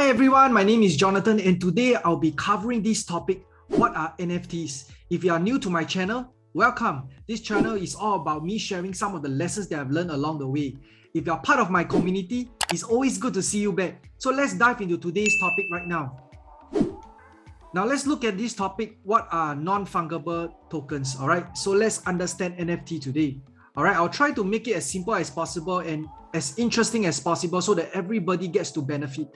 Hi everyone, my name is Jonathan and today I'll be covering this topic, what are NFTs? If you are new to my channel, welcome. This channel is all about me sharing some of the lessons that I've learned along the way. If you are part of my community, it's always good to see you back. So let's dive into today's topic right now. Now let's look at this topic, what are non-fungible tokens, all right? So let's understand NFT today. All right, I'll try to make it as simple as possible and as interesting as possible so that everybody gets to benefit.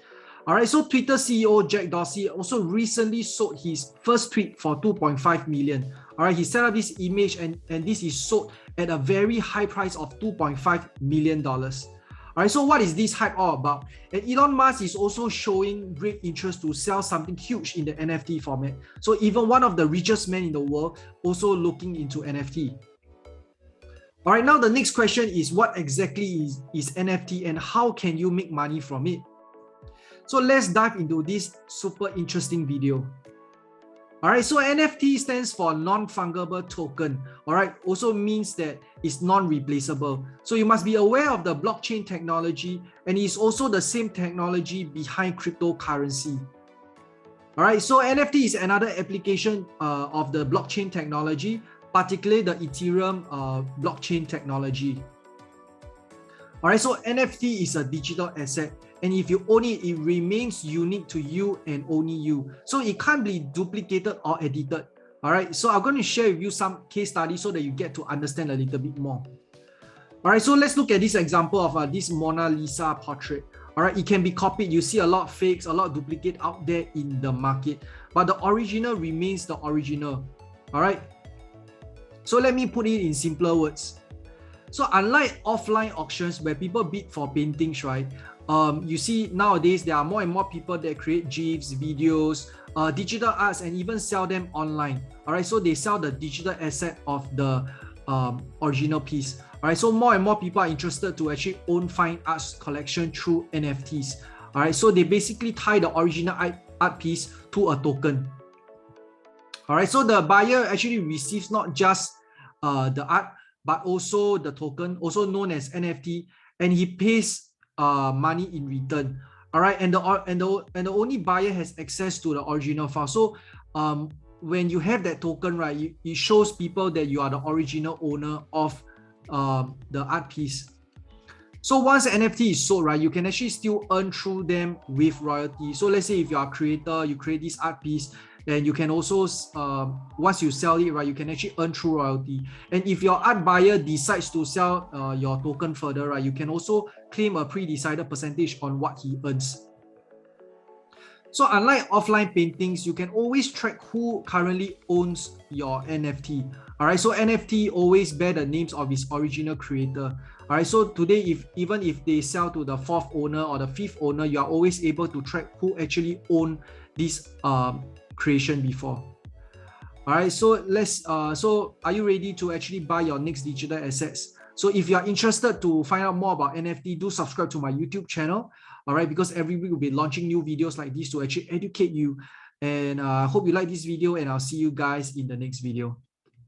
All right, so Twitter CEO Jack Dorsey also recently sold his first tweet for 2.5 million. All right, he set up this image and this is sold at a very high price of $2.5 million. All right, so what is this hype all about? And Elon Musk is also showing great interest to sell something huge in the NFT format. So even one of the richest men in the world also looking into NFT. All right, now the next question is what exactly is NFT and how can you make money from it? So let's dive into this super interesting video. All right, so NFT stands for non-fungible token. All right, also means that it's non-replaceable. So you must be aware of the blockchain technology, and it's also the same technology behind cryptocurrency. All right, so NFT is another application of the blockchain technology, particularly the Ethereum blockchain technology. All right, so NFT is a digital asset, and if you own it, it remains unique to you and only you. So it can't be duplicated or edited. All right, so I'm going to share with you some case studies so that you get to understand a little bit more. All right, so let's look at this example of this Mona Lisa portrait. All right, it can be copied. You see a lot of fakes, a lot of duplicate out there in the market, but the original remains the original. All right, so let me put it in simpler words. So unlike offline auctions where people bid for paintings, right? You see nowadays there are more and more people that create GIFs, videos, digital arts, and even sell them online. All right, so they sell the digital asset of the original piece. All right, so more and more people are interested to actually own fine arts collection through NFTs. All right, so they basically tie the original art piece to a token. All right, so the buyer actually receives not just the art, but also the token, also known as NFT, and he pays money in return. All right, and the only buyer has access to the original file. So when you have that token, right, it shows people that you are the original owner of the art piece. So once the NFT is sold, right, you can actually still earn through them with royalty. So let's say if you are a creator, you create this art piece, and you can also, once you sell it, right, you can actually earn through royalty. And if your art buyer decides to sell your token further, right, you can also claim a pre-decided percentage on what he earns. So unlike offline paintings, you can always track who currently owns your NFT. All right, so NFT always bear the names of its original creator. All right, so today, even if they sell to the fourth owner or the fifth owner, you are always able to track who actually owned this creation before. All right, so so are you ready to actually buy your next digital assets? So if you are interested to find out more about NFT, do subscribe to my YouTube channel. All right, because every week we'll be launching new videos like this to actually educate you. And I hope you like this video, and I'll see you guys in the next video.